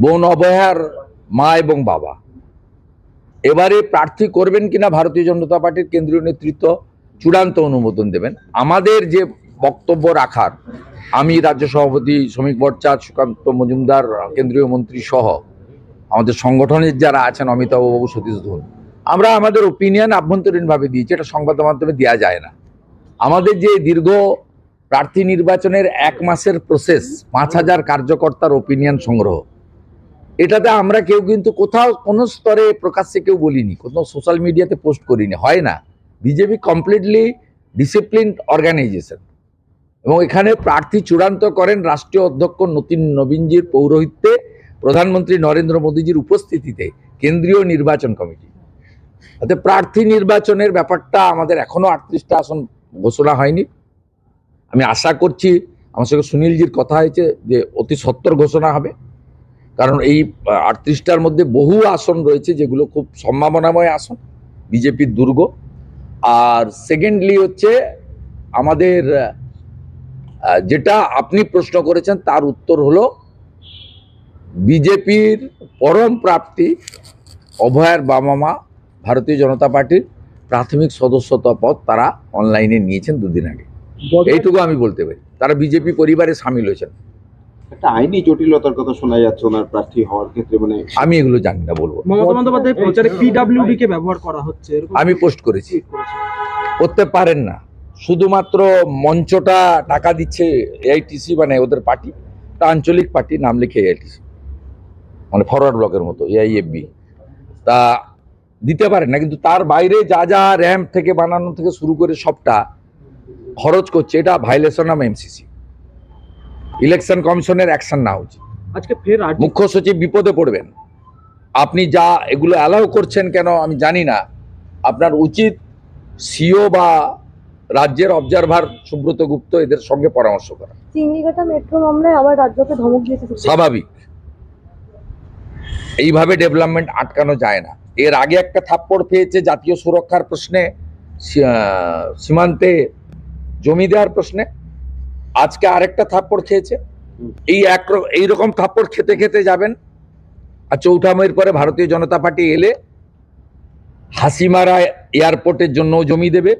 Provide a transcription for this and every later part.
বোন অভয়ার মা এবং বাবা এবারে প্রার্থী করবেন কিনা ভারতীয় জনতা পার্টির কেন্দ্রীয় নেতৃত্ব চূড়ান্ত অনুমোদন দেবেন। আমাদের যে বক্তব্য রাখার, আমি রাজ্য সভাপতি শ্রমিক ভট্টাচার্য, সুকান্ত মজুমদার কেন্দ্রীয় মন্ত্রী সহ আমাদের সংগঠনের যারা আছেন, অমিতাভ বাবু, সতীশ ধন, আমরা আমাদের ওপিনিয়ন আভ্যন্তরীণভাবে দিয়েছি, এটা সংবাদ মাধ্যমে দেওয়া যায় না। আমাদের যে দীর্ঘ প্রার্থী নির্বাচনের 1 মাসের প্রসেস, 5000 কার্যকর্তার ওপিনিয়ন সংগ্রহ, এটাতে আমরা কেউ কিন্তু কোথাও কোনো স্তরে প্রকাশ্যে কেউ বলিনি, কোনো সোশ্যাল মিডিয়াতে পোস্ট করিনি, হয় না। বিজেপি কমপ্লিটলি ডিসিপ্লিনড অর্গানাইজেশন এবং এখানে প্রার্থী চূড়ান্ত করেন রাষ্ট্রীয় অধ্যক্ষ নবীনজির পৌরোহিত্যে, প্রধানমন্ত্রী নরেন্দ্র মোদীজির উপস্থিতিতে কেন্দ্রীয় নির্বাচন কমিটি। অর্থাৎ প্রার্থী নির্বাচনের ব্যাপারটা আমাদের এখনো 38টা আসন ঘোষণা হয়নি। আমি আশা করছি, আমার সঙ্গে সুনীলজির কথা হয়েছে যে অতি সত্বর ঘোষণা হবে, কারণ এই 38টার মধ্যে বহু আসন রয়েছে যেগুলো খুব সম্ভাবনাময় আসন, বিজেপির দুর্গ। আর সেকেন্ডলি হচ্ছে আমাদের যেটা আপনি প্রশ্ন করেছেন তার উত্তর হলো বিজেপির পরম প্রাপ্তি অভয়ার বাবা মা ভারতীয় জনতা পার্টির প্রাথমিক সদস্যতা পদ তারা অনলাইনে নিয়েছেন 2 দিন আগে। এইটুকু আমি বলতে পারি, তারা বিজেপি পরিবারে সামিল হয়েছেন। একটা আইনি জটিলতার কথা শোনা যাচ্ছে ওনার প্রার্থী হওয়ার ক্ষেত্রে, মানে আমি এগুলো জানি না, বলবো। মমতা বন্দ্যোপাধ্যায় প্রচারে পিডব্লিউডি কে ব্যবহার করা হচ্ছে, আমি পোস্ট করেছি, করতে পারেন না। শুধুমাত্র মঞ্চটা টাকা দিচ্ছে এআইটিসি, মানে ওদের পার্টি, তা আঞ্চলিক পার্টি, নাম লিখে এআইটিসি, মানে ফরওয়ার্ড ব্লকের মতো এআইএফবি, তা দিতে পারেন না। কিন্তু তার বাইরে যা যা র্যাম্প থেকে বানানো থেকে শুরু করে সবটা খরচ করছে, এটা ভাইলেশন অফ এমসিসি, ইলেকশন কমিশনের অ্যাকশন না উচিত। আজকে ফের মুখ্য সচিব বিপদে পড়বেন। আপনি যা এগুলো অ্যালাউ করছেন কেন আমি জানি না। আপনার উচিত সিও বা রাজ্যের অবজারভার সুব্রত গুপ্ত এদের সঙ্গে পরামর্শ করা। চিংড়িঘাটা মেট্রো মামলায় আবার রাজ্যকে ধমক দিয়েছে স্বাভাবিক, এইভাবে ডেভেলপমেন্ট আটকানো যায় না। এর আগে একটা থাপ্পড় পেয়েছে জাতীয় সুরক্ষার প্রশ্নে, সীমান্তে জমি দেওয়ার প্রশ্নে, আজকে আরেকটা থাপ্পড় খেয়েছে। এইরকম থাপ্পড় খেতে খেতে যাবেন। আর 4ঠা মের পরে ভারতীয় জনতা পার্টি এলে হাসিমারা এয়ারপোর্টের জন্য জমি দেবে,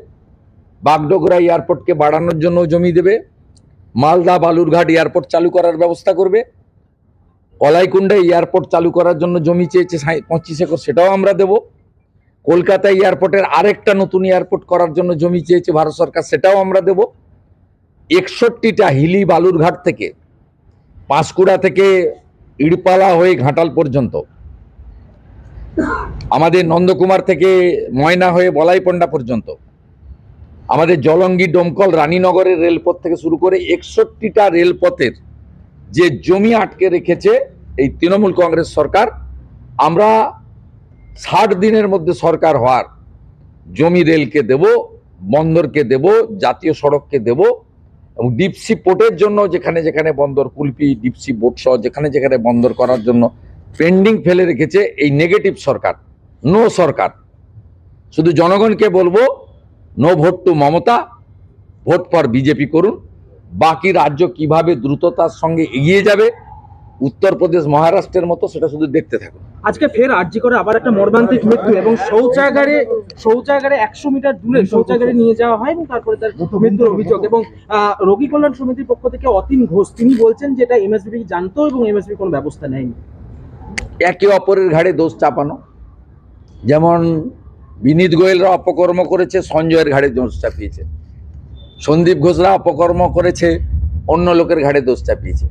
বাগডোগরা এয়ারপোর্টকে বাড়ানোর জন্য জমি দেবে, মালদা বালুরঘাট এয়ারপোর্ট চালু করার ব্যবস্থা করবে, কলাইকুণ্ডা এয়ারপোর্ট চালু করার জন্য জমি চেয়েছে 25 একর, সেটাও আমরা দেব। কলকাতা এয়ারপোর্টের আরেকটা নতুন এয়ারপোর্ট করার জন্য জমি চেয়েছে ভারত সরকার, সেটাও আমরা দেব। 61টা হিলি বালুরঘাট থেকে, পাঁশকুড়া থেকে ইড়পালা হয়ে ঘাটাল পর্যন্ত, আমাদের নন্দকুমার থেকে ময়না হয়ে বলাইপন্ডা পর্যন্ত, আমাদের জলঙ্গি, ডোমকল, রানীনগরের রেলপথ থেকে শুরু করে 61টা রেলপথের যে জমি আটকে রেখেছে এই তৃণমূল কংগ্রেস সরকার, আমরা 60 দিনের মধ্যে সরকার হওয়ার জমি রেলকে দেব, বন্দরকে দেব, জাতীয় সড়ককে দেব, এবং ডিপসি পোর্টের জন্য যেখানে যেখানে বন্দর, কুলপি ডিপসি বোট সহ যেখানে যেখানে বন্দর করার জন্য পেন্ডিং ফেলে রেখেছে এই নেগেটিভ সরকার, নো সরকার। শুধু জনগণকে বলবো, no vote to Mamata, vote for BJP করুন। বাকি রাজ্য কিভাবে দ্রুততার সঙ্গে এগিয়ে যাবে উত্তরপ্রদেশ, মহারাষ্ট্রের মতো, সেটা শুধু দেখতে থাকুন। আজকে ফের আরজি করে আবার একটা মর্মান্তিক মৃত্যু, এবং শৌচাগারে 100 মিটার দূরে শৌচাগারে নিয়ে যাওয়া হয় এবং তারপরে তার মৃত্যুর অভিযোগ। এবং রোগী কল্যাণ সমিতির পক্ষ থেকে অতীন ঘোষ তিনি বলছেন যে এটা এমএসবি জানতো এবং এমএসবি কোনো ব্যবস্থা নেয়নি। একে অপরের ঘাড়ে দোষ চাপানো, যেমন বিনীত গোয়েলরা অপকর্ম করেছে, সঞ্জয়ের ঘাড়ে দোষ চাপিয়েছে। সন্দীপ ঘোষরা অপকর্ম করেছে, অন্য লোকের ঘাড়ে দোষ চাপিয়েছে।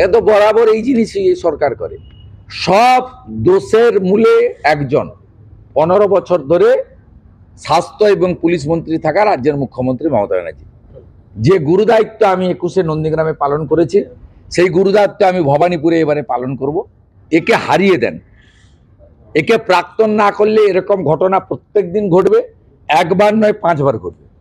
এত বরাবর এই জিনিসই এই সরকার করে। সব দোষের মূলে একজন 15 বছর ধরে স্বাস্থ্য এবং পুলিশ মন্ত্রী থাকা রাজ্যের মুখ্যমন্ত্রী মমতা ব্যানার্জি। যে গুরুদায়িত্ব আমি 21-এ নন্দীগ্রামে পালন করেছি, সেই গুরুদায়িত্ব আমি ভবানীপুরে এবারে পালন করব। একে হারিয়ে দেন, একে প্রাক্তন না করলে এরকম ঘটনা প্রত্যেক দিন ঘটবে, একবার নয় 5 বার ঘটবে।